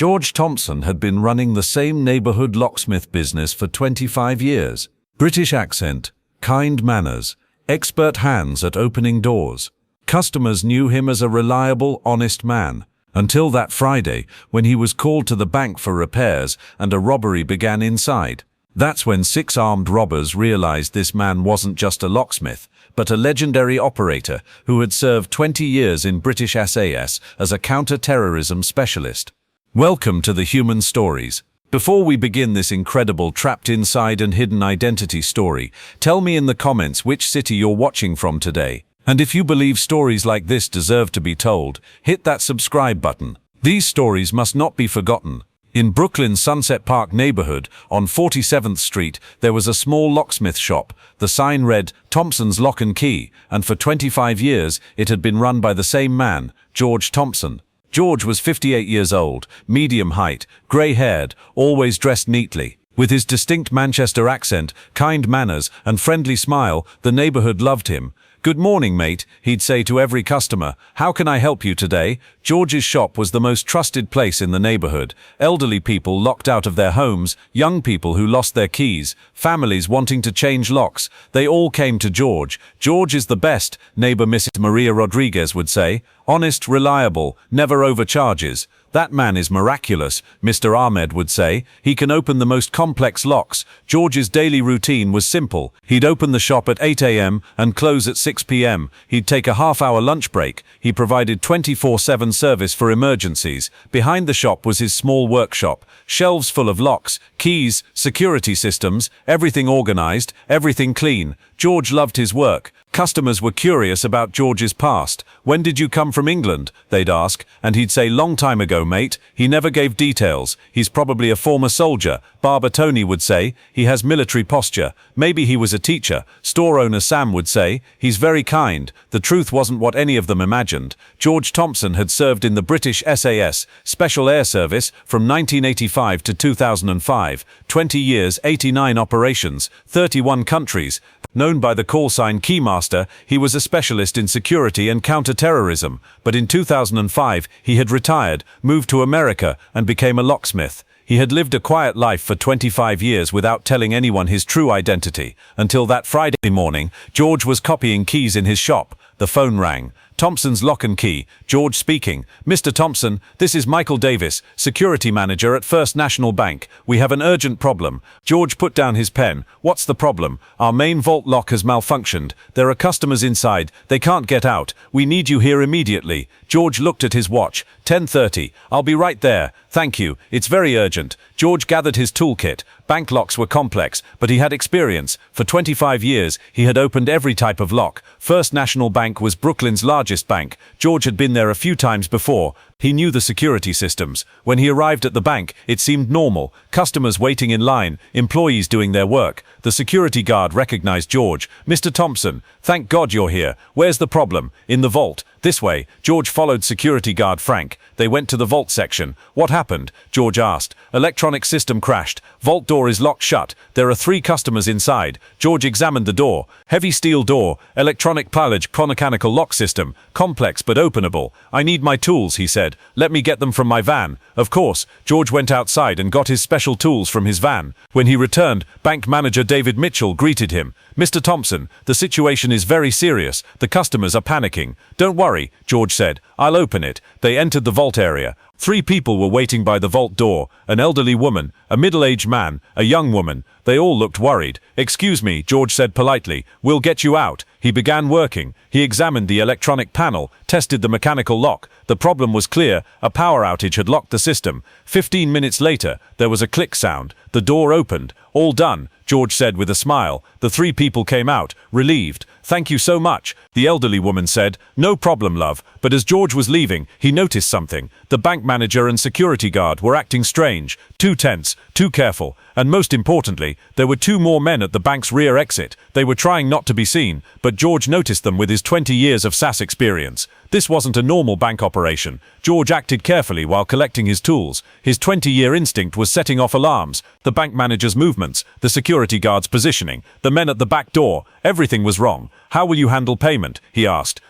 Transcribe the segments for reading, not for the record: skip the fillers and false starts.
George Thompson had been running the same neighborhood locksmith business for 25 years. British accent, kind manners, expert hands at opening doors. Customers knew him as a reliable, honest man. Until that Friday, when he was called to the bank for repairs and a robbery began inside. That's when 6 armed robbers realized this man wasn't just a locksmith, but a legendary operator who had served 20 years in British SAS as a counter-terrorism specialist. Welcome to the Human Stories. Before we begin this incredible trapped inside and hidden identity story, tell me in the comments which city you're watching from today. And if you believe stories like this deserve to be told, hit that subscribe button. These stories must not be forgotten. In Brooklyn's Sunset Park neighborhood, on 47th Street, there was a small locksmith shop. The sign read, Thompson's Lock and Key, and for 25 years it had been run by the same man, George Thompson. George was 58 years old, medium height, grey-haired, always dressed neatly. With his distinct Manchester accent, kind manners, and friendly smile, the neighborhood loved him. "Good morning, mate," he'd say to every customer. "How can I help you today?" George's shop was the most trusted place in the neighborhood. Elderly people locked out of their homes, young people who lost their keys, families wanting to change locks. They all came to George. "George is the best," neighbor Mrs. Maria Rodriguez would say. "Honest, reliable, never overcharges." "That man is miraculous," Mr. Ahmed would say. "He can open the most complex locks." George's daily routine was simple. He'd open the shop at 8 a.m. and close at 6 p.m. He'd take a half-hour lunch break. He provided 24/7 service for emergencies. Behind the shop was his small workshop. Shelves full of locks, keys, security systems, everything organized, everything clean. George loved his work. Customers were curious about George's past. "When did you come from England?" they'd ask, and he'd say, "Long time ago, mate." He never gave details. "He's probably a former soldier," Barber Tony would say. "He has military posture." "Maybe he was a teacher," store owner Sam would say. "He's very kind." The truth wasn't what any of them imagined. George Thompson had served in the British SAS, Special Air Service, from 1985 to 2005. 20 years, 89 operations, 31 countries. Known by the call sign Keymaster, he was a specialist in security and counter-terrorism, but in 2005 he had retired, moved to America, and became a locksmith. He had lived a quiet life for 25 years without telling anyone his true identity, until that Friday morning, George was copying keys in his shop. The phone rang. "Thompson's Lock and Key," George speaking. "Mr. Thompson, this is Michael Davis, security manager at First National Bank. We have an urgent problem." George put down his pen. "What's the problem?" "Our main vault lock has malfunctioned. There are customers inside. They can't get out. We need you here immediately." George looked at his watch. 10:30. "I'll be right there. Thank you. It's very urgent." George gathered his toolkit. Bank locks were complex, but he had experience. For 25 years, he had opened every type of lock. First National Bank was Brooklyn's largest bank. George had been there a few times before. He knew the security systems. When he arrived at the bank, it seemed normal. Customers waiting in line, employees doing their work. The security guard recognized George. "Mr. Thompson, thank God you're here. Where's the problem?" "In the vault." "This way." George followed security guard Frank. They went to the vault section. "What happened?" George asked. "Electronic system crashed. Vault door is locked shut. There are 3 customers inside." George examined the door. Heavy steel door, electronic pilage, mechanical lock system, complex but openable. "I need my tools," he said. "Let me get them from my van." Of course, George went outside and got his special tools from his van. When he returned, bank manager David Mitchell greeted him. "Mr. Thompson, the situation is very serious. The customers are panicking." "Don't worry," George said. "I'll open it." They entered the vault area. 3 people were waiting by the vault door, an elderly woman, a middle-aged man, a young woman. They all looked worried. "Excuse me," George said politely. "We'll get you out." He began working. He examined the electronic panel, tested the mechanical lock. The problem was clear. A power outage had locked the system. 15 minutes later, there was a click sound. The door opened. "All done," George said with a smile. The 3 people came out, relieved. "Thank you so much," the elderly woman said. "No problem, love." But as George was leaving, he noticed something. The bank manager and security guard were acting strange, too tense, too careful, and most importantly, there were 2 more men at the bank's rear exit. They were trying not to be seen, but George noticed them with his 20 years of SAS experience. This wasn't a normal bank operation. George acted carefully while collecting his tools. His 20-year instinct was setting off alarms. The bank manager's movements, the security guard's positioning, the men at the back door, everything was wrong. "How will you handle payment?" he asked.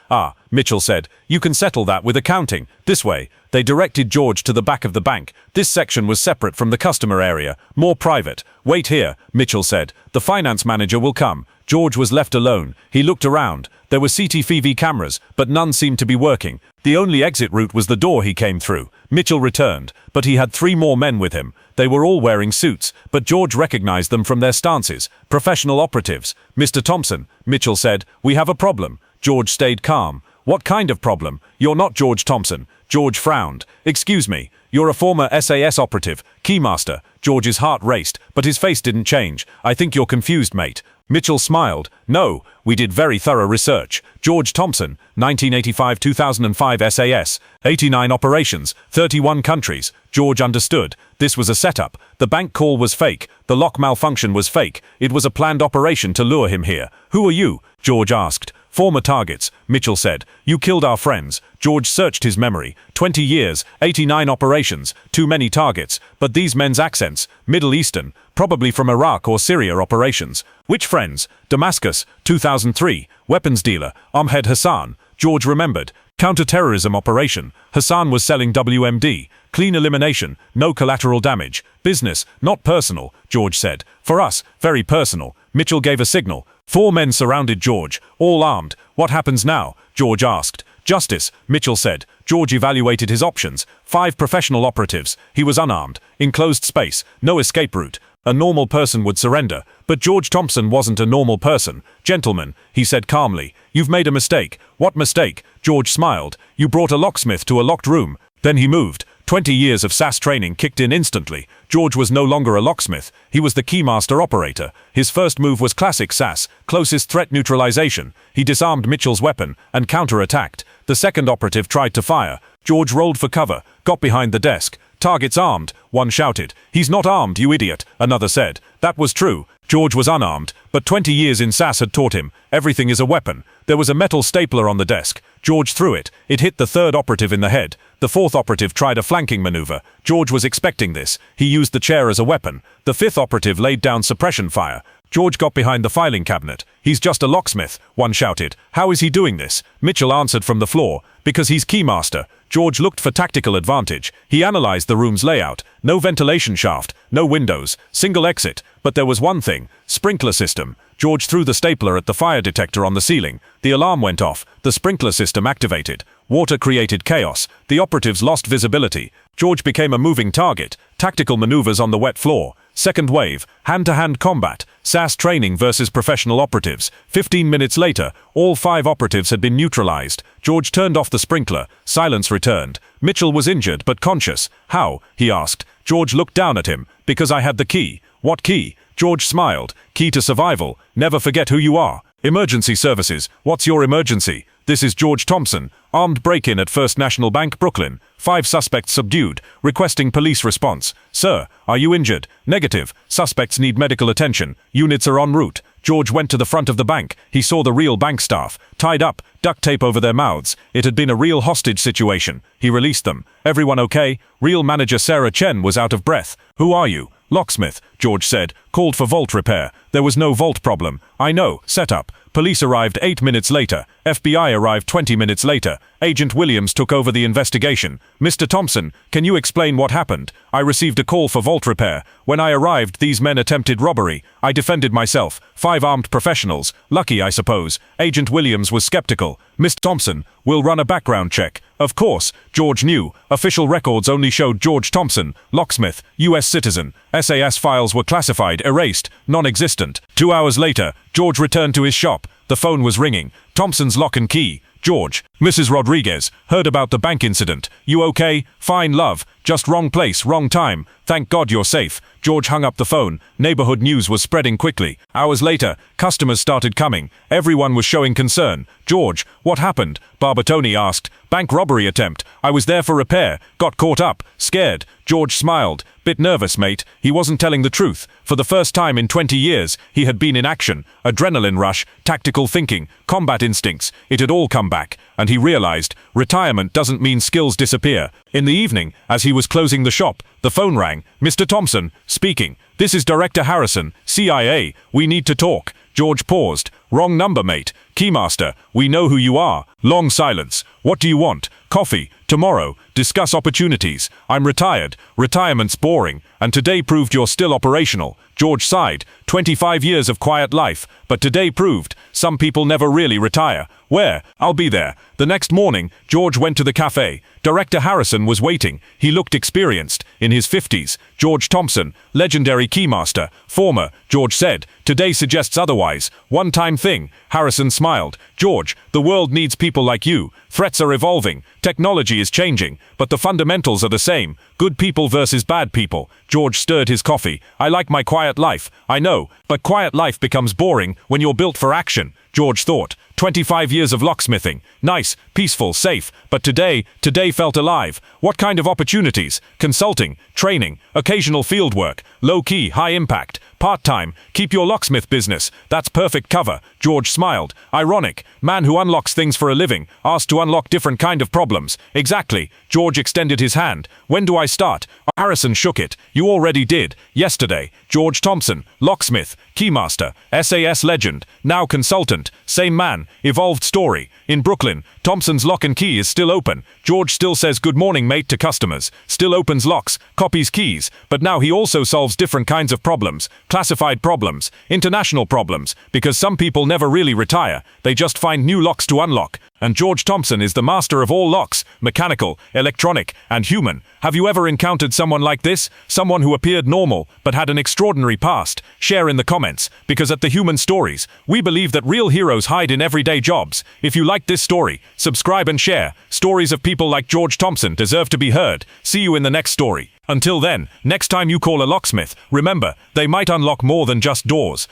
Mitchell said. "You can settle that with accounting. This way." They directed George to the back of the bank. This section was separate from the customer area, more private. "Wait here," Mitchell said. "The finance manager will come." George was left alone. He looked around. There were CCTV cameras, but none seemed to be working. The only exit route was the door he came through. Mitchell returned, but he had 3 more men with him. They were all wearing suits, but George recognized them from their stances. Professional operatives. "Mr. Thompson," Mitchell said, "we have a problem." George stayed calm. "What kind of problem? You're not George Thompson." George frowned. "Excuse me, you're a former SAS operative, Keymaster." George's heart raced, but his face didn't change. "I think you're confused, mate." Mitchell smiled. "No, we did very thorough research. George Thompson, 1985-2005 SAS, 89 operations, 31 countries." George understood. This was a setup. The bank call was fake. The lock malfunction was fake. It was a planned operation to lure him here. "Who are you?" George asked. "Former targets," Mitchell said. "You killed our friends." George searched his memory. 20 years, 89 operations, too many targets. But these men's accents, Middle Eastern, probably from Iraq or Syria operations. "Which friends?" "Damascus, 2003, weapons dealer, Ahmed Hassan." George remembered. "Counter-terrorism operation. Hassan was selling WMD. Clean elimination, no collateral damage. Business, not personal," George said. "For us, very personal." Mitchell gave a signal. 4 men surrounded George, all armed. "What happens now?" George asked. "Justice," Mitchell said. George evaluated his options. 5 professional operatives. He was unarmed. Enclosed space. No escape route. A normal person would surrender. But George Thompson wasn't a normal person. "Gentlemen," he said calmly, "you've made a mistake." "What mistake?" George smiled. "You brought a locksmith to a locked room." Then he moved. 20 years of SAS training kicked in instantly. George was no longer a locksmith. He was the Keymaster operator. His first move was classic SAS, closest threat neutralization. He disarmed Mitchell's weapon and counter-attacked. The second operative tried to fire. George rolled for cover, got behind the desk. "Target's armed," one shouted. "He's not armed, you idiot," another said. That was true. George was unarmed, but 20 years in SAS had taught him, everything is a weapon. There was a metal stapler on the desk. George threw it. It hit the third operative in the head. The fourth operative tried a flanking maneuver. George was expecting this. He used the chair as a weapon. The fifth operative laid down suppression fire. George got behind the filing cabinet. "He's just a locksmith," one shouted. "How is he doing this?" Mitchell answered from the floor. "Because he's Keymaster." George looked for tactical advantage. He analyzed the room's layout. No ventilation shaft, no windows, single exit. But there was one thing: sprinkler system. George threw the stapler at the fire detector on the ceiling. The alarm went off. The sprinkler system activated. Water created chaos. The operatives lost visibility. George became a moving target. Tactical maneuvers on the wet floor. Second wave, hand-to-hand combat, SAS training versus professional operatives. 15 minutes later, all 5 operatives had been neutralized. George turned off the sprinkler. Silence returned. Mitchell was injured but conscious. "How?" he asked. George looked down at him. "Because I had the key." "What key?" George smiled. "Key to survival. Never forget who you are." "Emergency services. What's your emergency?" "This is George Thompson. Armed break-in at First National Bank, Brooklyn. 5 suspects subdued. Requesting police response." "Sir, are you injured?" "Negative. Suspects need medical attention. Units are en route." George went to the front of the bank. He saw the real bank staff, tied up, duct tape over their mouths. It had been a real hostage situation. He released them. "Everyone okay?" Real manager Sarah Chen was out of breath. "Who are you?" "Locksmith," George said. "Called for vault repair. There was no vault problem." "I know. Set up." Police arrived 8 minutes later. FBI arrived 20 minutes later. Agent Williams took over the investigation. "Mr. Thompson, can you explain what happened?" "I received a call for vault repair. When I arrived, these men attempted robbery. I defended myself. 5 armed professionals. Lucky, I suppose." Agent Williams was skeptical. "Mr. Thompson, we'll run a background check." Of course, George knew. Official records only showed George Thompson, locksmith, U.S. citizen. SAS files were classified, erased, non-existent. 2 hours later, George returned to his shop. The phone was ringing. Thompson's lock and key. "George, Mrs. Rodriguez, heard about the bank incident. You okay?" "Fine, love. Just wrong place, wrong time. Thank God you're safe." George hung up the phone. Neighborhood news was spreading quickly. Hours later, customers started coming. Everyone was showing concern. "George, what happened?" Barbatoni asked. "Bank robbery attempt. I was there for repair. Got caught up. Scared." George smiled. "Bit nervous, mate." He wasn't telling the truth. For the first time in 20 years, he had been in action. Adrenaline rush, tactical thinking, combat instincts. It had all come back. And he realized, retirement doesn't mean skills disappear. In the evening, as he was closing the shop, the phone rang. "Mr. Thompson, speaking. This is Director Harrison, CIA. We need to talk." George paused. "Wrong number, mate. Keymaster, we know who you are. Long silence. What do you want? Coffee. Tomorrow. Discuss opportunities. I'm retired. Retirement's boring. And today proved you're still operational. George sighed. 25 years of quiet life. But today proved some people never really retire. Where? I'll be there. The next morning, George went to the cafe. Director Harrison was waiting. He looked experienced. In his 50s. George Thompson, legendary Keymaster. Former, George said. Today suggests otherwise. One-time thing. Harrison smiled. George, the world needs people like you. Threats are evolving. Technology is changing. But the fundamentals are the same. Good people versus bad people. George stirred his coffee. I like my quiet life. I know. But quiet life becomes boring when you're built for action. George thought. 25 years of locksmithing. Nice, peaceful, safe. But today felt alive. What kind of opportunities? Consulting, training, occasional field work, low-key, high impact, part-time, keep your locksmith business. That's perfect cover. George smiled. Ironic. Man who unlocks things for a living, asked to unlock different kind of problems. Exactly. George extended his hand. When do I start? Harrison shook it. You already did. Yesterday. George Thompson, locksmith, Keymaster, SAS legend, now consultant, same man, evolved story. In Brooklyn, Thompson's lock and key is still open. George still says good morning mate to customers, still opens locks, copies keys, but now he also solves different kinds of problems, classified problems, international problems, because some people never really retire, they just find new locks to unlock. And George Thompson is the master of all locks, mechanical, electronic, and human. Have you ever encountered someone like this? Someone who appeared normal, but had an extraordinary past? Share in the comments, because at The Human Stories, we believe that real heroes hide in everyday jobs. If you liked this story, subscribe and share. Stories of people like George Thompson deserve to be heard. See you in the next story. Until then, next time you call a locksmith, remember, they might unlock more than just doors.